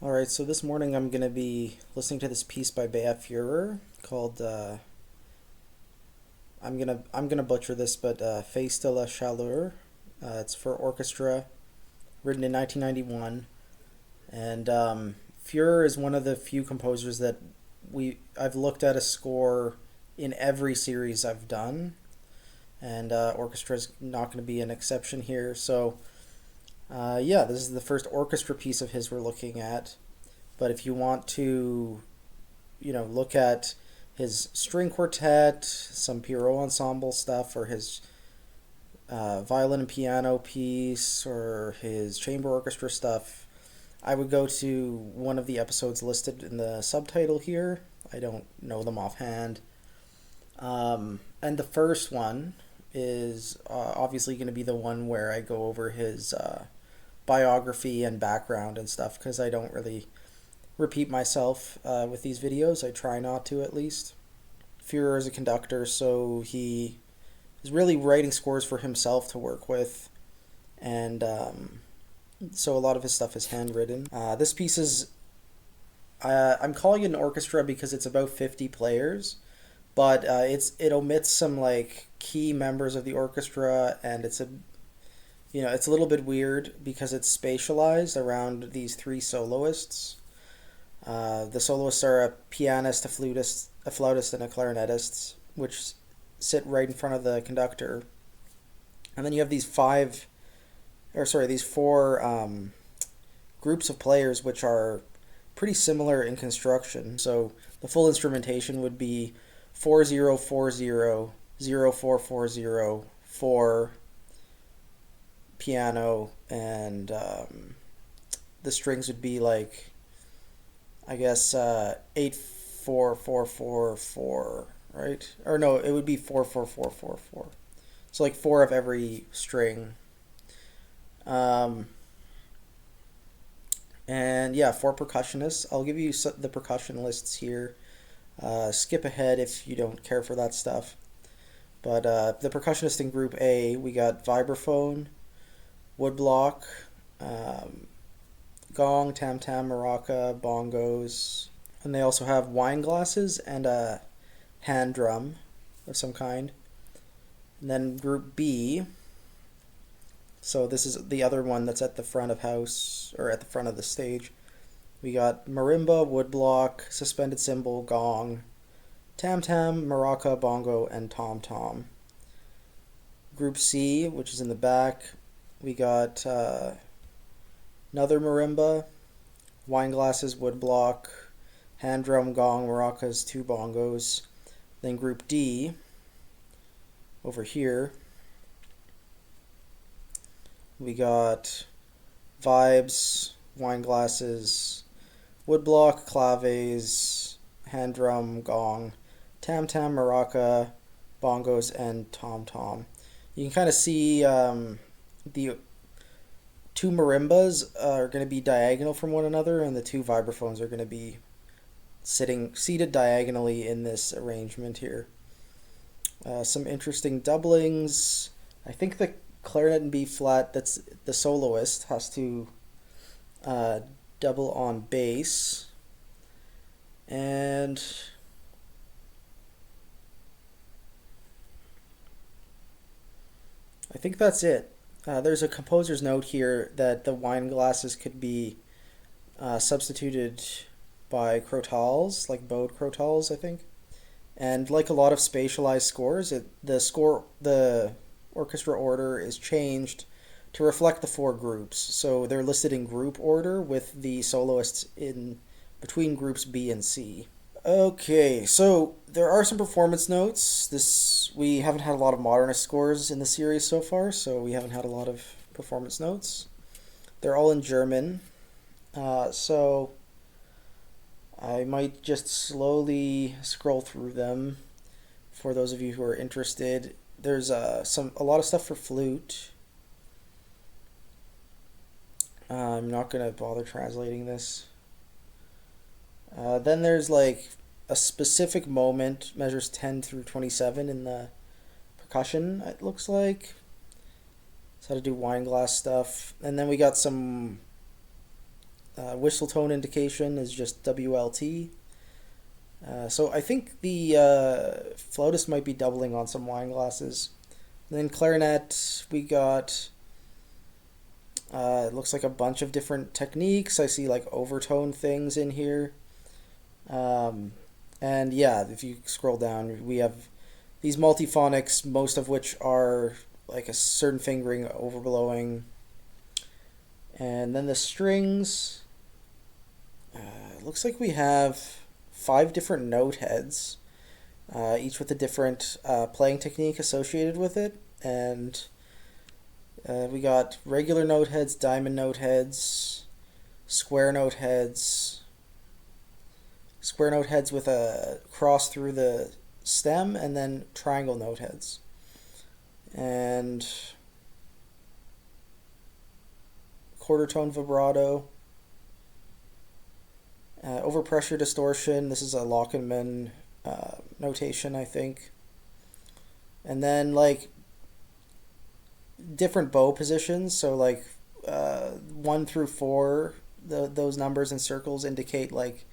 Alright, so this morning I'm going to be listening to this piece by Führer called I'm gonna butcher this, but Face de la Chaleur. It's for orchestra, written in 1991, and Führer is one of the few composers that I've looked at a score in every series I've done, and orchestra is not going to be an exception here. So yeah, this is the first orchestra piece of his we're looking at. But if you want to, look at his string quartet, some Pierrot ensemble stuff, or his violin and piano piece, or his chamber orchestra stuff, I would go to one of the episodes listed in the subtitle here. I don't know them offhand. And the first one is obviously going to be the one where I go over his biography and background and stuff because I don't really repeat myself with these videos. I try not to, at least. Führer is a conductor, so he is really writing scores for himself to work with, and so a lot of his stuff is handwritten. This piece is I'm calling it an orchestra because it's about 50 players, but it omits some like key members of the orchestra, and it's a little bit weird because it's spatialized around these three soloists. The soloists are a pianist, a flautist, and a clarinetist, which sit right in front of the conductor. And then you have these four groups of players, which are pretty similar in construction. So the full instrumentation would be 4040 0440 for piano, and the strings would be like, I guess 84444, right? Or no, it would be 44444. So like four of every string. Um, and yeah, four percussionists. I'll give you the percussion lists here. Skip ahead if you don't care for that stuff. But the percussionist in Group A, we got vibraphone, woodblock, um, gong, tam tam, maraca, bongos, and they also have wine glasses and a hand drum of some kind. And then Group B, so this is the other one that's at the front of house or at the front of the stage. We got marimba, woodblock, suspended cymbal, gong, tam tam, maraca, bongo, and tom tom. Group C, which is in the back, we got another marimba, wine glasses, woodblock, hand drum, gong, maracas, two bongos. Then Group D, over here, we got vibes, wine glasses, woodblock, claves, hand drum, gong, tam tam, maraca, bongos, and tom tom. You can kind of see the two marimbas are going to be diagonal from one another, and the two vibraphones are going to be seated diagonally in this arrangement here. Some interesting doublings. I think the clarinet in B flat, that's the soloist, has to uh, double on bass. And I think that's it. There's a composer's note here that the wine glasses could be substituted by crotals, like bowed crotals, I think. And like a lot of spatialized scores, the orchestra order is changed to reflect the four groups. So they're listed in group order with the soloists in between groups B and C. Okay, so there are some performance notes. This we haven't had a lot of modernist scores in the series so far, so we haven't had a lot of performance notes. They're all in German, so I might just slowly scroll through them for those of you who are interested. There's a lot of stuff for flute. I'm not gonna bother translating this. Then there's like a specific moment, measures 10 through 27 in the percussion, it looks like. It's how to do wine glass stuff. And then we got some Whistle tone indication is just WLT. So I think the flautist might be doubling on some wine glasses. And then clarinet, we got, it looks like a bunch of different techniques. I see like overtone things in here. And yeah, if you scroll down, we have these multiphonics, most of which are like a certain fingering overblowing. And then the strings, looks like we have 5 different note heads, each with a different playing technique associated with it. And we got regular note heads, diamond note heads, square note heads, square note heads with a cross through the stem, and then triangle note heads. And quarter tone vibrato, overpressure distortion. This is a Lockenman notation, I think. And then like different bow positions. So like 1 through 4, those numbers and circles indicate like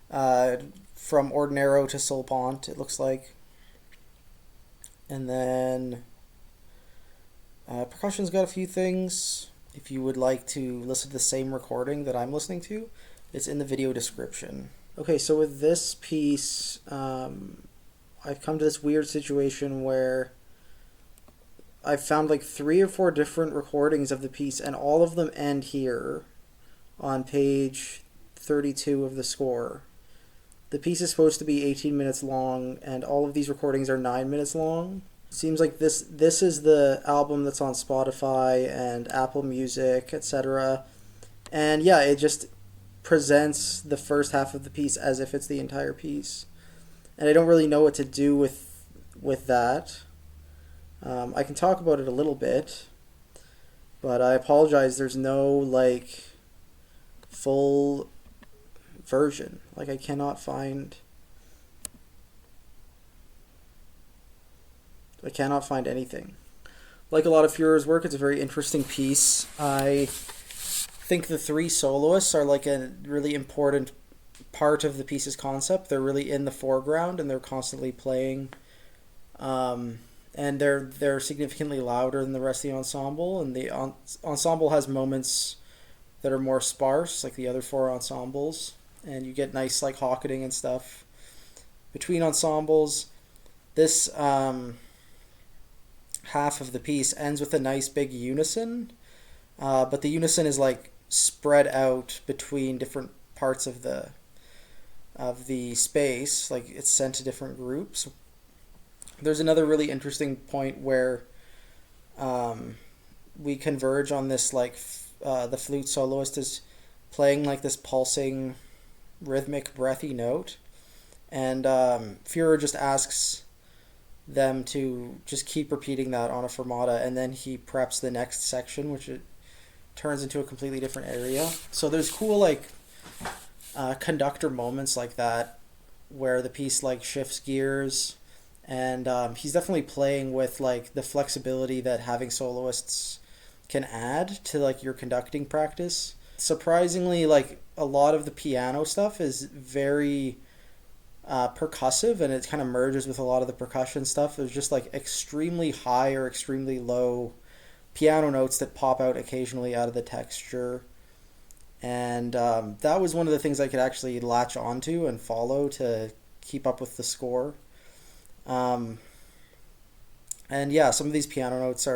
from ordinaro to solpont, it looks like. And then percussion's got a few things. If you would like to listen to the same recording that I'm listening to, it's in the video description. Okay, so with this piece, I've come to this weird situation where I've found like 3 or 4 different recordings of the piece, and all of them end here on page 32 of the score. The piece is supposed to be 18 minutes long, and all of these recordings are 9 minutes long. Seems like this is the album that's on Spotify and Apple Music, etc. And yeah, it just presents the first half of the piece as if it's the entire piece. And I don't really know what to do with that. I can talk about it a little bit, but I apologize, there's no like full version. Like I cannot find anything. Like a lot of Führer's work, it's a very interesting piece. I think the 3 soloists are like a really important part of the piece's concept. They're really in the foreground and they're constantly playing, and they're significantly louder than the rest of the ensemble. And the ensemble has moments that are more sparse, like the other 4 ensembles, and you get nice like hocketing and stuff between ensembles. This half of the piece ends with a nice big unison, but the unison is like spread out between different parts of the space, like it's sent to different groups. There's another really interesting point where we converge on this, like the flute soloist is playing like this pulsing rhythmic breathy note, and Führer just asks them to just keep repeating that on a fermata, and then he preps the next section, which it turns into a completely different area. So there's cool like conductor moments like that where the piece like shifts gears, and he's definitely playing with like the flexibility that having soloists can add to like your conducting practice. Surprisingly, like a lot of the piano stuff is very percussive, and it kind of merges with a lot of the percussion stuff. There's just like extremely high or extremely low piano notes that pop out occasionally out of the texture, and that was one of the things I could actually latch onto and follow to keep up with the score. And yeah, some of these piano notes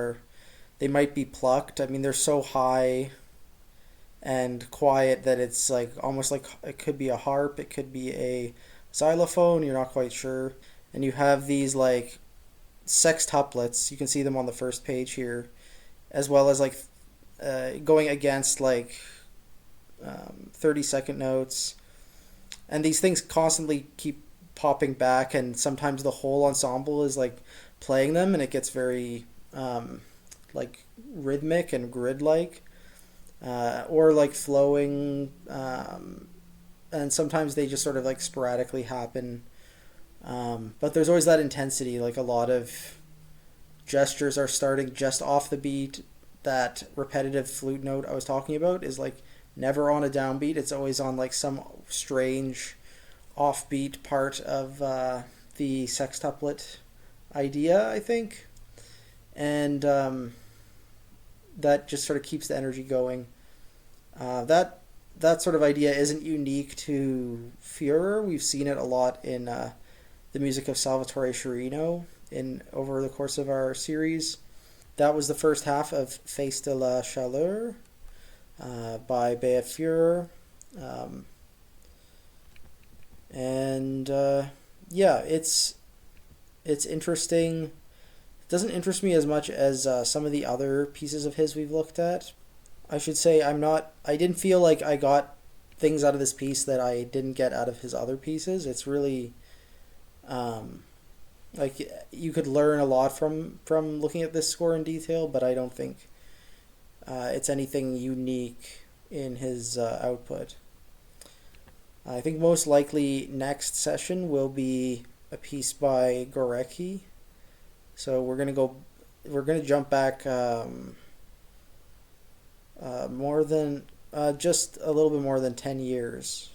they might be plucked. I mean, they're so high and quiet that it's like almost like it could be a harp, it could be a xylophone, you're not quite sure. And you have these like sextuplets, you can see them on the first page here, as well as like going against like 30-second notes, and these things constantly keep popping back, and sometimes the whole ensemble is like playing them, and it gets very like rhythmic and grid-like, or like flowing, and sometimes they just sort of like sporadically happen, but there's always that intensity. Like a lot of gestures are starting just off the beat. That repetitive flute note I was talking about is like never on a downbeat. It's always on like some strange offbeat part of the sextuplet idea, I think. And that just sort of keeps the energy going. That sort of idea isn't unique to Führer. We've seen it a lot in the music of Salvatore Sciarrino in over the course of our series. That was the first half of Feste de la Chaleur by Beat Führer. Um, and yeah, it's interesting. It doesn't interest me as much as some of the other pieces of his we've looked at. I should say I'm not. I didn't feel like I got things out of this piece that I didn't get out of his other pieces. It's really um, like you could learn a lot from looking at this score in detail, but I don't think it's anything unique in his output. I think most likely next session will be a piece by Gorecki. So we're gonna go. We're gonna jump back more than just a little bit more than 10 years.